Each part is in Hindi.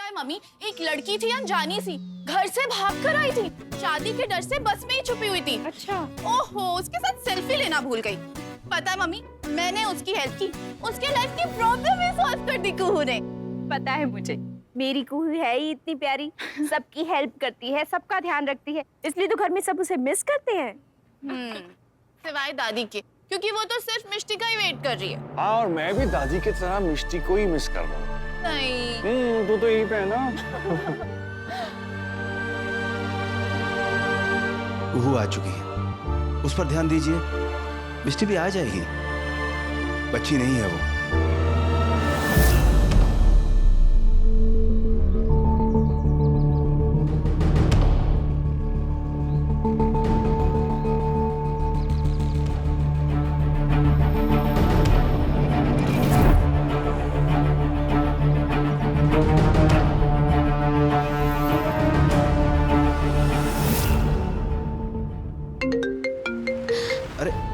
है मम्मी, एक लड़की थी अनजानी सी, घर से भाग कर आई थी, शादी के डर से बस में ही छुपी हुई थी। अच्छा। ओहो, उसके साथ सेल्फी लेना भूल गई। पता है मम्मी, मैंने उसकी हेल्प की, उसके लाइफ की प्रॉब्लम ही सॉल्व कर दी कुहू ने। पता है मुझे, मेरी कुहू है ही इतनी प्यारी, सबकी हेल्प करती है, सबका ध्यान रखती है, इसलिए तो घर में सब उसे मिस करते हैं। सिवाय दादी के, क्योंकि वो तो सिर्फ मिष्टी का ही वेट कर रही है। हाँ, और मैं भी दादी की तरह मिष्टी को ही मिस कर रहा हूँ। नहीं। तू तो यही पे है ना। कुहू आ चुकी है, उस पर ध्यान दीजिए। मिष्टी भी आ जाएगी, बच्ची नहीं है वो।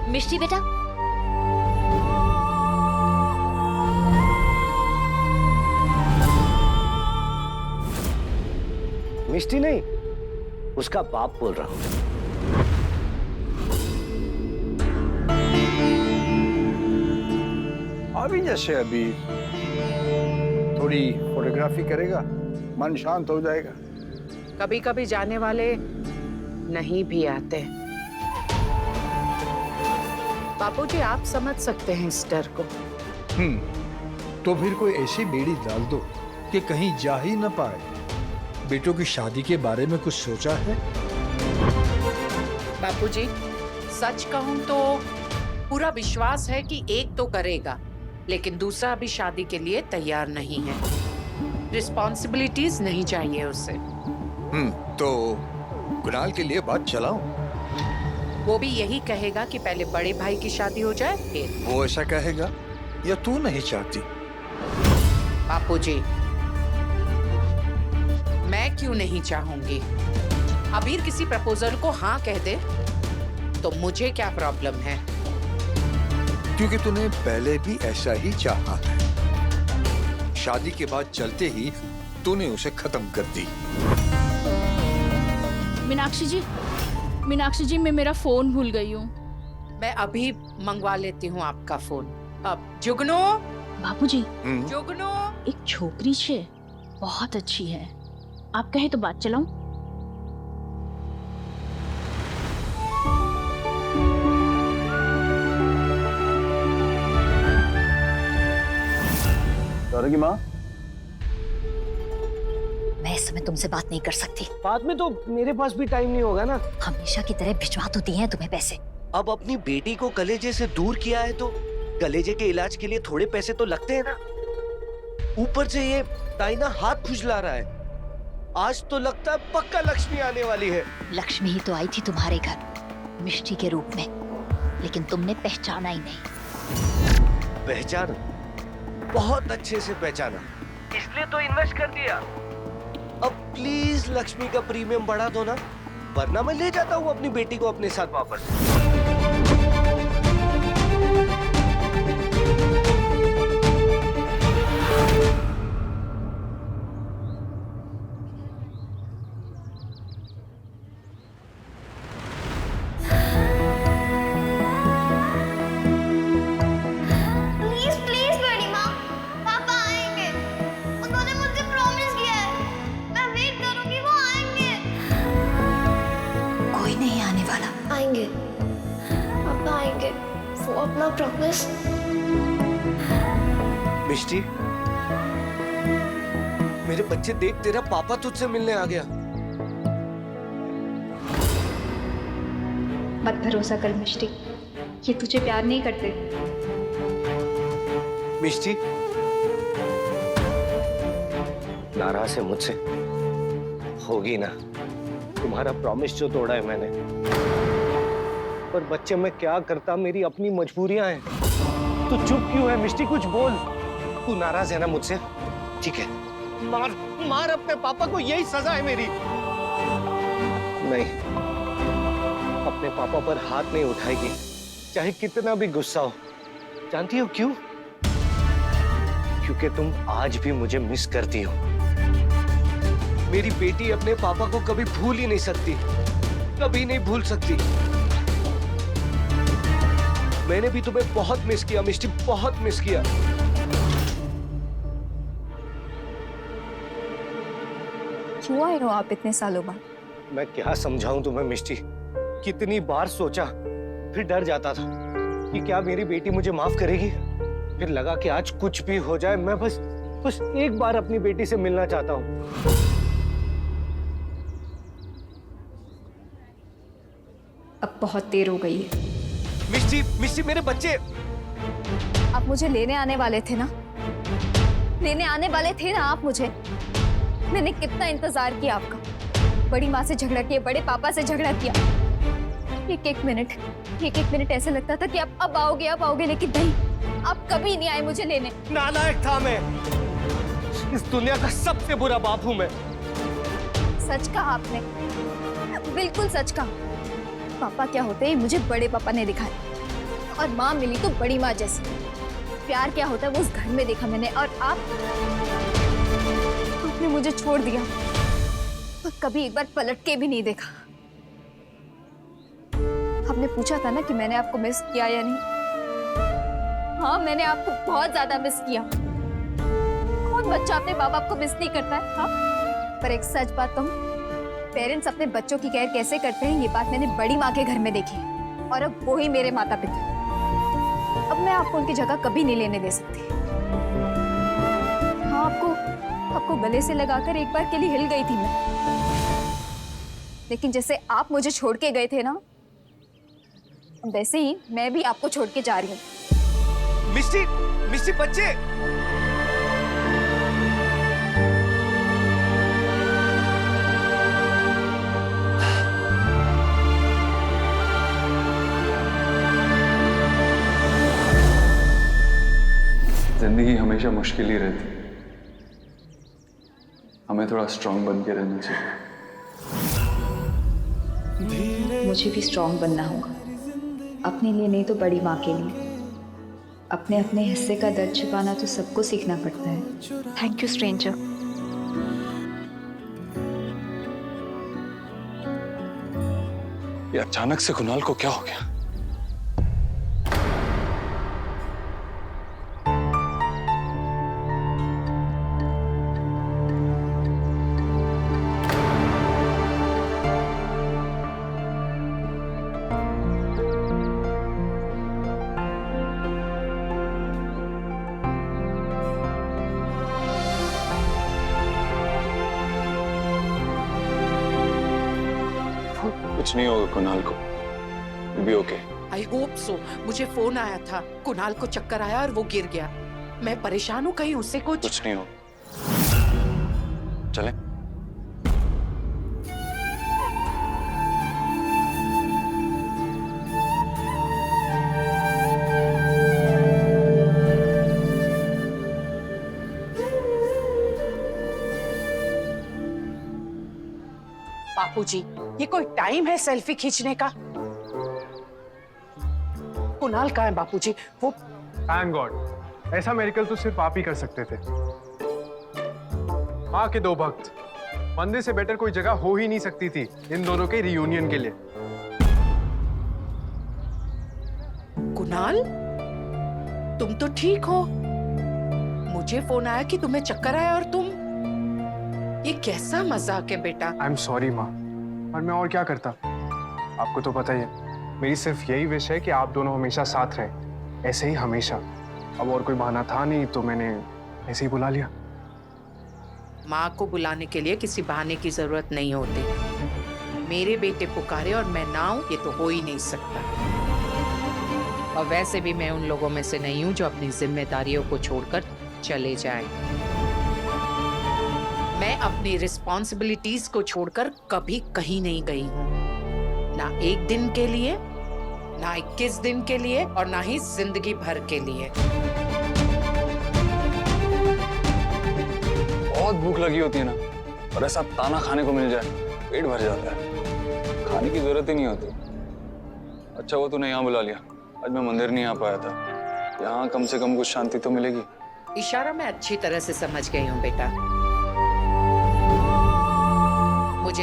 मिष्टी बेटा, मिष्टी नहीं, उसका बाप बोल रहा हूं। अभी जैसे अभी थोड़ी फोटोग्राफी करेगा, मन शांत हो जाएगा। कभी कभी जाने वाले नहीं भी आते। बापूजी, आप समझ सकते हैं इस डर को। तो फिर कोई ऐसी बेड़ी डाल दो कि कहीं जा ही न पाए। बेटों की शादी के बारे में कुछ सोचा है? बापूजी, सच कहूं तो पूरा विश्वास है कि एक तो करेगा, लेकिन दूसरा अभी शादी के लिए तैयार नहीं है। रिस्पॉन्सिबिलिटीज नहीं चाहिए उसे। तो कुणाल के लिए बात चलाओ। वो भी यही कहेगा कि पहले बड़े भाई की शादी हो जाए फिर। वो ऐसा कहेगा या तू नहीं चाहती? बापूजी, मैं क्यों नहीं चाहूंगी? अबीर किसी प्रपोजल को हाँ कह दे तो मुझे क्या प्रॉब्लम है? क्योंकि तूने पहले भी ऐसा ही चाहा है। शादी के बाद चलते ही तूने उसे खत्म कर दी। मीनाक्षी जी, मैं मेरा फोन भूल गई हूँ। मैं अभी मंगवा लेती हूँ आपका फोन। अब जुगनू, बापूजी, जुगनू, एक छोकरी छे, बहुत अच्छी है, आप कहे तो बात चलाऊं? की माँ, मैं इस समय तुमसे बात नहीं कर सकती। बाद में तो मेरे पास भी टाइम नहीं होगा ना। हमेशा की तरह भिजवा तो दिए हैं तुम्हें पैसे। अब अपनी बेटी को कलेजे से दूर किया है तो कलेजे के इलाज के लिए थोड़े पैसे तो लगते हैं ना। ऊपर से ये ताइना हाथ खुजला रहा है। आज तो लगता है पक्का लक्ष्मी आने वाली है। लक्ष्मी ही तो आई थी तुम्हारे घर, मिष्टी के रूप में, लेकिन तुमने पहचाना ही नहीं। पहचाना? बहुत अच्छे से पहचाना, इसलिए तो इन्वेस्ट कर दिया। अब प्लीज लक्ष्मी का प्रीमियम बढ़ा दो ना, वरना मैं ले जाता हूँ अपनी बेटी को अपने साथ वापस। अपना प्रॉमिस। मिष्टी, मेरे बच्चे देख, तेरा पापा तुझसे मिलने आ गया। मत भरोसा कर मिष्टी, ये तुझे प्यार नहीं करते। मिष्टी, नाराज है मुझसे? होगी ना, तुम्हारा प्रॉमिस जो तोड़ा है मैंने। पर बच्चे मैं क्या करता, मेरी अपनी मजबूरियां हैं। तू चुप क्यों है मिष्टी, कुछ बोल। तू नाराज है ना मुझसे? ठीक है, मार मार अपने पापा को, यही सजा है मेरी। नहीं, अपने पापा पर हाथ नहीं उठाएगी, चाहे कितना भी गुस्सा हो। जानती हो क्यों? क्योंकि तुम आज भी मुझे मिस करती हो। मेरी बेटी अपने पापा को कभी भूल ही नहीं सकती, कभी नहीं भूल सकती। मैंने भी तुम्हें बहुत मिस किया मिष्टी, बहुत मिस किया। क्यों आए हो आप इतने सालों बाद? मैं क्या समझाऊं तुम्हें मिष्टी, कितनी बार सोचा, फिर डर जाता था कि क्या मेरी बेटी मुझे माफ करेगी। फिर लगा कि आज कुछ भी हो जाए, मैं बस एक बार अपनी बेटी से मिलना चाहता हूं। अब बहुत देर हो गई है। मिष्टी, मिष्टी मेरे बच्चे। आप मुझे लेने आने वाले थे ना? लेने आने वाले थे ना आप मुझे? मैंने कितना इंतजार किया आपका। बड़ी माँ से झगड़ा किया, बड़े पापा से झगड़ा किया। एक एक मिनट ऐसे लगता था कि आप अब आओगे, लेकिन नहीं, आप कभी नहीं आए मुझे लेने। नालायक था मैं, इस दुनिया का सबसे बुरा बाप हूं मैं। सच कहा आपने, बिल्कुल सच कहा। पापा क्या होते हैं मुझे बड़े पापा ने दिखाया, और माँ मिली तो बड़ी माँ जैसी। प्यार क्या होता है वो उस घर में देखा मैंने, और आपने मुझे छोड़ दिया और कभी एक बार पलट के भी नहीं देखा। आपने पूछा था ना कि मैंने आपको मिस किया या नहीं। हाँ, मैंने आपको बहुत ज्यादा मिस किया। कौन बच्चा अपने माँ बाप को मिस नहीं करता है? हाँ, पर एक सच बात कहूं, पेरेंट्स अपने बच्चों की केयर कैसे करते हैं ये बात मैंने बड़ी माँ के घर में देखी, और अब वो ही मेरे माता पिता। अब मैं आपको उनकी जगह कभी नहीं लेने दे सकती। हाँ, आपको गले से लगाकर एक बार के लिए हिल गई थी मैं, लेकिन जैसे आप मुझे छोड़ के गए थे ना, वैसे ही मैं भी आपको छोड़ के जा रही हूँ। मिष्टी बच्चे। जिंदगी हमेशा मुश्किल ही रहती, हमें थोड़ा स्ट्रांग बन के रहना चाहिए। मुझे भी स्ट्रांग बनना होगा, अपने लिए नहीं तो बड़ी माँ के लिए। अपने अपने हिस्से का दर्द छिपाना तो सबको सीखना पड़ता है। Thank you stranger. ये अचानक से कुणाल को क्या हो गया? कुछ नहीं होगा कुणाल को, भी ओके। I hope so. मुझे फोन आया था, कुणाल को चक्कर आया और वो गिर गया। मैं परेशान हूँ, कहीं उससे कुछ नहीं हो। चलें? बापूजी, ये कोई टाइम है सेल्फी खींचने का? कुणाल कहाँ है बापूजी? वो थैंक गॉड, ऐसा मेरिकल तो सिर्फ आप ही कर सकते थे। माँ के दो भक्त, मंदिर से बेटर कोई जगह हो ही नहीं सकती थी इन दोनों के रियूनियन के लिए। कुणाल, तुम तो ठीक हो? मुझे फोन आया कि तुम्हें चक्कर आया और तुम। ये कैसा मजाक है बेटा? आई एम सॉरी माँ, और मैं और क्या करता, आपको तो पता ही है। मेरी सिर्फ यही विश है कि आप दोनों हमेशा साथ रहें, ऐसे ही हमेशा। अब और कोई बहाना था नहीं तो मैंने ऐसे ही बुला लिया। माँ को बुलाने के लिए किसी बहाने की जरूरत नहीं होती। मेरे बेटे पुकारे और मैं ना आऊं, ये तो हो ही नहीं सकता। और वैसे भी मैं उन लोगों में से नहीं हूं जो अपनी जिम्मेदारियों को छोड़कर चले जाएं। मैं अपनी रिस्पॉन्सिबिलिटीज को छोड़कर कभी कहीं नहीं गई हूं, ना एक दिन के लिए, ना 21 दिन के लिए, और ना ही जिंदगी भर के लिए। बहुत भूख लगी होती है ना, और ऐसा ताना खाने को मिल जाए, पेट भर जाता है, खाने की जरूरत ही नहीं होती। अच्छा वो तूने यहाँ बुला लिया, आज मैं मंदिर नहीं आ पाया था, यहाँ कम से कम कुछ शांति तो मिलेगी। इशारा मैं अच्छी तरह से समझ गई हूँ बेटा।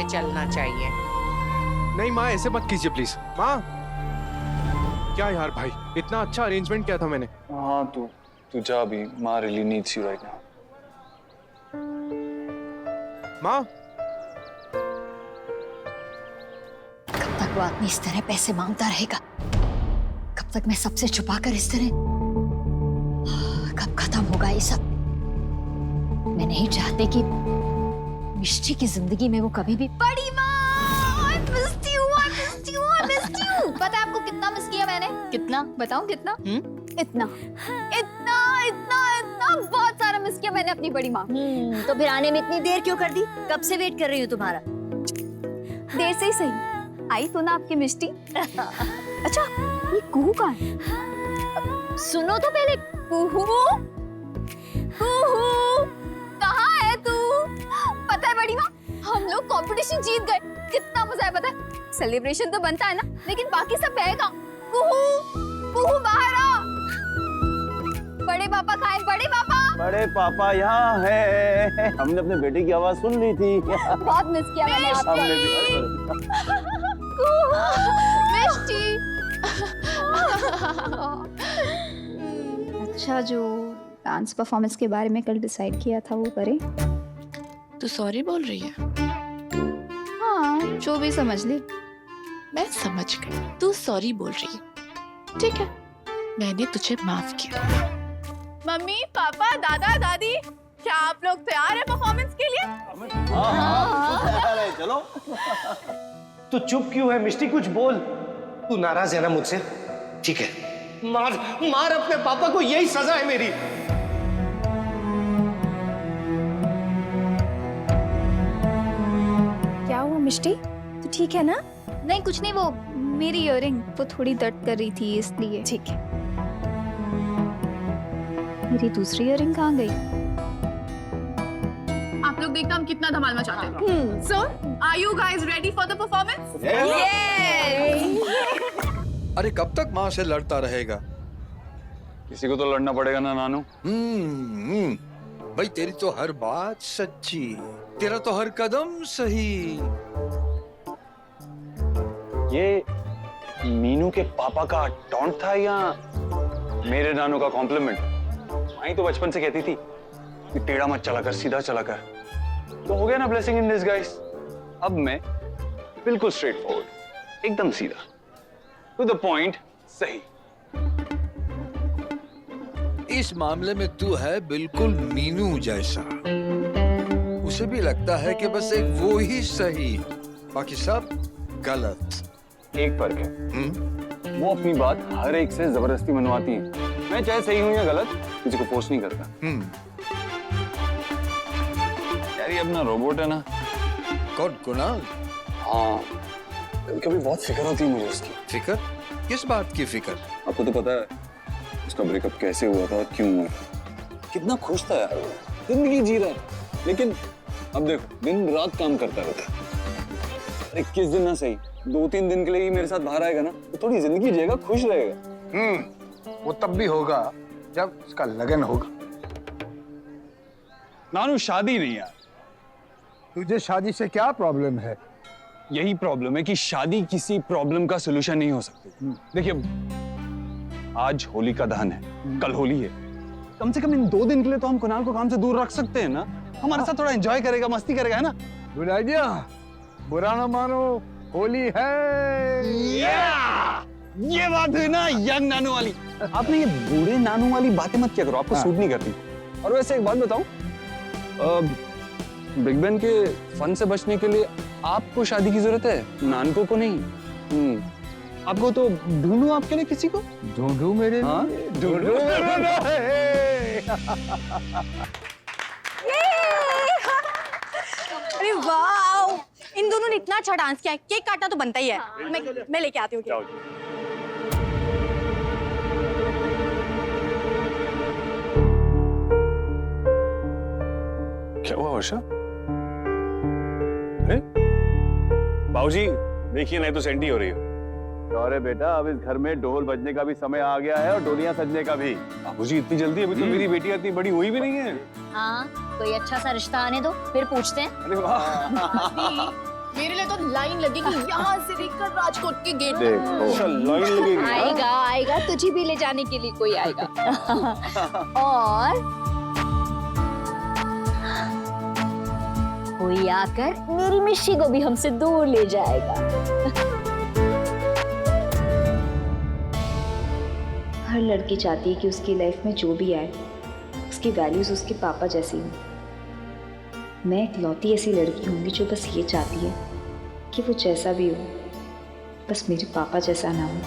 मुझे चलना चाहिए। नहीं माँ, ऐसे मत कीजिए प्लीज। माँ, क्या यार भाई, इतना अच्छा अरेंजमेंट किया था मैंने। हाँ तू जा अभी, माँ really needs you right now. माँ, कब तक वो आदमी इस तरह पैसे मांगता रहेगा? कब तक मैं सबसे छुपाकर इस तरह? कब खत्म होगा ये सब? मैं नहीं चाहती कि मिष्टी की जिंदगी में वो कभी भी। बड़ी माँ, I missed you, I missed you, I missed you। पता है आपको कितना मिस किया मैंने? कितना? बताऊं कितना? इतना इतना इतना इतना बहुत सारा मिस किया मैंने अपनी बड़ी माँ। तो फिर आने में इतनी देर क्यों कर दी? कब से वेट कर रही हूँ तुम्हारा। देर से ही सही, आई तो ना आपकी मिष्टी। अच्छा, ये कुहू कहाँ है? सुनो तो पहले। कुहू, कुहू, कहाँ है तू? पता है बड़ी माँ, हम लोग कंपटीशन जीत गए। कितना मजा है पता है? सेलिब्रेशन तो बनता है ना, लेकिन बाकी सब रहेगा। कुहू, कुहू बाहर आ। बड़े पापा कहाँ हैं? बड़े पापा। बड़े पापा यहाँ है। हमने अपने बेटे की आवाज सुन ली थी। बहुत मिस किया मैंने आपको। हमने भी। मिष्टी। अच्छा, जो डांस परफॉर्मेंस के बारे में कल डिसाइड किया था वो करें? तू सॉरी बोल रही है? हाँ, जो भी समझ ले। मैं समझ गई, तू सॉरी बोल रही है। ठीक है, मैंने तुझे माफ किया। मम्मी, पापा, दादा, दादी, क्या आप लोग तैयार हैं परफॉर्मेंस के लिए? अरे चलो। तू चुप क्यों है मिष्टी? कुछ बोल। तू नाराज है ना मुझसे? ठीक है, मार मार अपने पापा को, यही सजा है मेरी। क्या हुआ मिष्टी? तो ठीक है ना? नहीं कुछ नहीं, वो मेरी इयररिंग वो थोड़ी दर्द कर रही थी इसलिए। ठीक है। मेरी दूसरी इयररिंग कहाँ गई? आप लोग देखना हम कितना धमाल मचाते हैं। So, are you guys ready for the performance? अरे कब तक माँ से लड़ता रहेगा? किसी को तो लड़ना पड़ेगा ना नानू। भाई तेरी तो हर बात सच्ची, तेरा तो हर कदम सही। ये मीनू के पापा का टॉन्ट था या मेरे नानू का कॉम्प्लीमेंट? माई तो बचपन से कहती थी कि टेढ़ा मत चला कर, सीधा चला कर। तो हो गया ना ब्लेसिंग इन डिसगाइज। अब मैं बिल्कुल स्ट्रेट फॉरवर्ड, एकदम सीधा, टू द पॉइंट, सही। इस मामले में तू है बिल्कुल मीनू जैसा। उसे भी लगता है कि बस एक वो ही सही, बाकी सब गलत। एक फर्क है, वो अपनी बात हर एक से जबरदस्ती मनवाती है। मैं चाहे सही हूं या गलत, किसी को फोर्स नहीं करता। यार ये अपना रोबोट है ना। कौन? कुणाल? हाँ, कभी बहुत फिक्र होती है मुझे उसकी। फिक्र? किस बात की फिक्र? आपको तो पता है उसका ब्रेकअप कैसे हुआ था और क्यों हुआ था। कितना खुश था यार, जिंदगी जी रहा है। लेकिन अब देखो, दिन रात काम करता रहता है। अरे किस दिन ना सही, 2-3 दिन के लिए ही मेरे साथ बाहर आएगा ना, तो थोड़ी जिंदगी जिएगा, खुश रहेगा। वो तब भी होगा जब उसका लगन होगा। नानू शादी नहीं यार। तुझे शादी से क्या प्रॉब्लम है? यही प्रॉब्लम है कि शादी किसी प्रॉब्लम का सलूशन नहीं हो सकती। देखिए, आज होलिका दहन है, कल होली है। कम से कम इन 2 दिन के लिए तो हम कुणाल को काम से दूर रख सकते हैं ना। हमारे साथ थोड़ा एंजॉय करेगा, मस्ती करेगा, है ना? गुड आइडिया, बुरा ना मानो, होली है। ये बात है ना यंग नानू वाली। आपने ये बूढ़े नानू वाली बातें मत किया करो, आपको सूट नहीं करती। और वैसे एक बात बताऊं, बिग बैन के फन से बचने के लिए आपको शादी की जरूरत है, नानको को नहीं। आपको तो ढूंढूं आपके लिए किसी को। ढूंढूं मेरे लिए? हाँ? ढूंढूं मेरे लिए। अरे वाह, इन दोनों ने इतना अच्छा डांस किया है, केक काटना तो बनता ही है। मैं लेके आती हूँ। क्या हुआ वर्षा? बाबूजी देखिए, नहीं तो सेंटी हो रही है। अरे बेटा, अब इस घर में ढोल बजने का भी समय आ गया है और डोलियां सजने का भी। बाबूजी इतनी जल्दी? अभी तो मेरी बेटी इतनी बड़ी हुई भी नहीं है। हाँ, कोई अच्छा सा रिश्ता आने दो, फिर पूछते हैं। अरे वाह। मेरे लिए तो लाइन लगेगी यहाँ से लेकर राजकोट के गेट तक। देखो लाइन लगेगी। आएगा आएगा, तुझे भी ले जाने के लिए कोई आएगा। और कोई आकर मेरी मिश्री को भी हमसे दूर ले जाएगा। हर लड़की चाहती है कि उसकी लाइफ में जो भी आए उसकी वैल्यूज उसके पापा जैसी हो। मैं इकलौती ऐसी लड़की होंगी जो बस ये चाहती है कि वो जैसा भी हो बस मेरे पापा जैसा ना हो।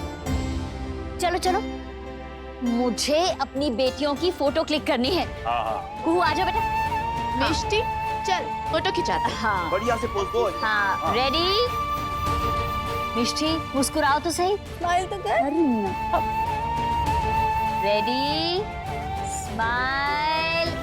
चलो चलो, मुझे अपनी बेटियों की फोटो क्लिक करनी है। कुहू आ जाओ बेटा। मिष्टी चल फोटो खिंचाते हैं। हाँ बढ़िया से पोज दो। हाँ, रेडी? मिष्टी मुस्कुराओ तो सही। स्माइल तो कर। Ready, smile.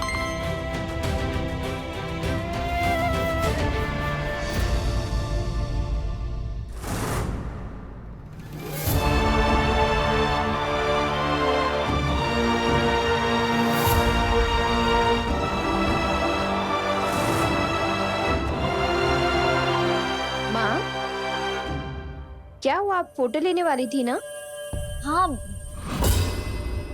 माँ, क्या हुआ? आप फोटो लेने वाली थी ना? हाँ,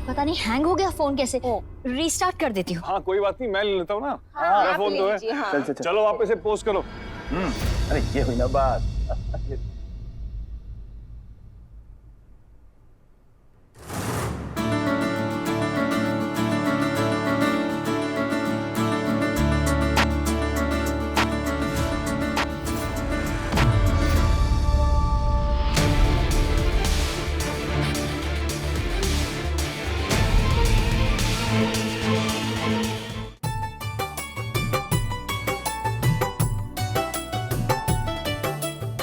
पता नहीं हैंग हो गया फोन, कैसे रीस्टार्ट कर देती हूँ। हाँ कोई बात नहीं, मैं ले लेता हूँ ना। हाँ, मेरा आप फोन ले तो है। लीजिए, हाँ। चल चल चल। चलो आप इसे पोस्ट करो। अरे ये हुई ना बात।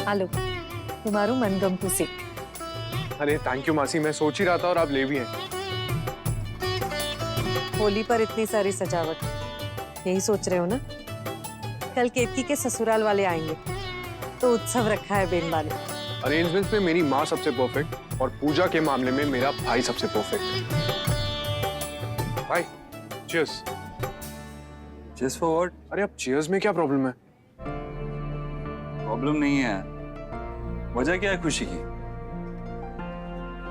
आलो, तुम्हारू मनगमतू से। अरे थैंक यू मासी, मैं सोच ही रहा था और आप ले भी हैं। होली पर इतनी सारी सजावट, यही सोच रहे हो ना? कल केतकी के ससुराल वाले आएंगे तो उत्सव रखा है बेनबा ने। अरेंजमेंट्स में मेरी माँ सबसे परफेक्ट और पूजा के मामले में मेरा भाई सबसे परफेक्ट। भाई चीयर्स। Cheers for what? अरे अब चीयर्स में क्या प्रॉब्लम है? प्रॉब्लम नहीं है। वजह क्या है खुशी की?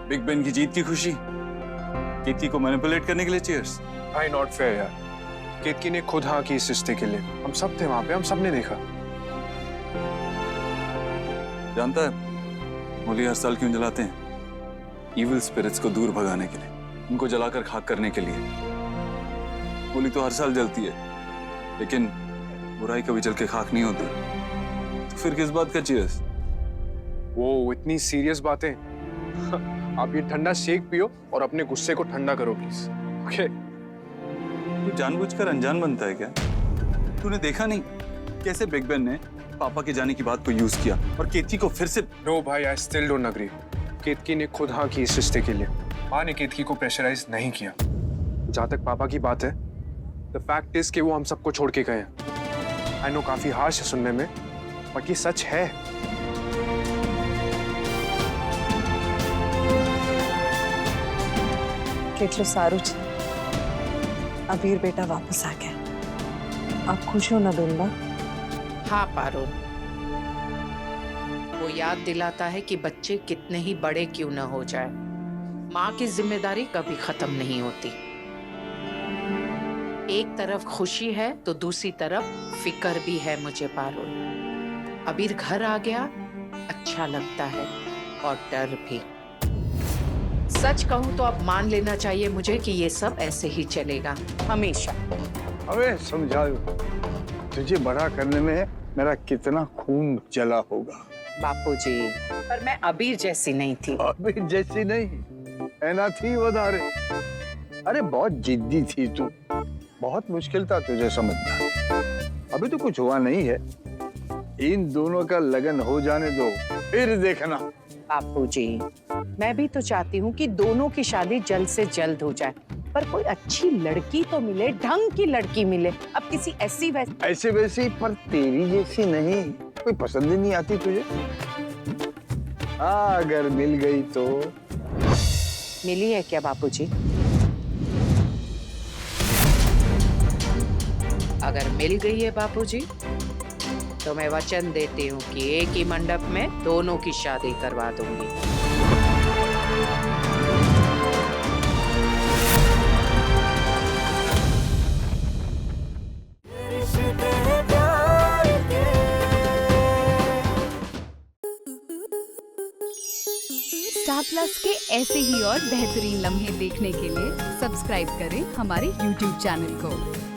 बिग बेन की जीत की खुशी? केतकी को मैनिपुलेट करने के लिए चीयर्स? भाई नॉट फेयर यार। केतकी ने खुद हाँ की इस रिश्ते के लिए। हम सब थे वहां पे, हम सब ने देखा। जानता है होली हर साल क्यों जलाते हैं? इविल स्पिरिट्स को दूर भगाने के लिए, उनको जलाकर खाक करने के लिए। होली तो हर साल जलती है, लेकिन बुराई कभी जल के खाक नहीं होती। तो फिर किस बात का चीयर्स? वो इतनी सीरियस बातें। आप ये ठंडा शेक पियो और अपने गुस्से को ठंडा करो प्लीज। ओके? तू जानबूझकर अनजान बनता है क्या? तूने देखा नहीं कैसे बिग बेन ने पापा के जाने की बात को यूज किया और केतकी को फिर से? नो भाई, आई स्टिल डोंट एग्री। केतकी ने खुद हाँ की इस रिश्ते के लिए। माँ ने केतकी को प्रेशराइज नहीं किया। जहाँ तक पापा की बात है, द फैक्ट इज कि वो हम सबको छोड़ के गए हैं। आई नो काफी हार्श है सुनने में, बट ये सच है। કેટલું સારું છે, અબીર બેટા વાપસ आ गया। आप खुश हो ना बेनबा? हाँ पारुल, वो याद दिलाता है कि बच्चे कितने ही बड़े क्यों न हो जाए, माँ की जिम्मेदारी कभी खत्म नहीं होती। एक तरफ खुशी है तो दूसरी तरफ फिक्र भी है मुझे पारुल। अबीर घर आ गया अच्छा लगता है और डर भी। सच कहूँ तो अब मान लेना चाहिए मुझे कि ये सब ऐसे ही चलेगा हमेशा। अबे समझा, तुझे बड़ा करने में मेरा कितना खून जला होगा। बापूजी, पर मैं अबीर जैसी नहीं थी। अबीर जैसी नहीं, ऐना थी वधारे। अरे बहुत जिद्दी थी तू, बहुत मुश्किल था तुझे समझना। अभी तो कुछ हुआ नहीं है, इन दोनों का लगन हो जाने दो, फिर देखना। बापूजी, मैं भी तो चाहती हूँ कि दोनों की शादी जल्द से जल्द हो जाए, पर कोई अच्छी लड़की तो मिले, ढंग की लड़की मिले। अब किसी ऐसे वैसी पर तेरी जैसी नहीं, कोई पसंद ही नहीं आती तुझे? अगर मिल गई तो? मिली है क्या बापूजी? अगर मिल गई है बापूजी, तो मैं वचन देती हूँ कि एक ही मंडप में दोनों की शादी करवा दूंगी। स्टार प्लस के ऐसे ही और बेहतरीन लम्हे देखने के लिए सब्सक्राइब करें हमारे YouTube चैनल को।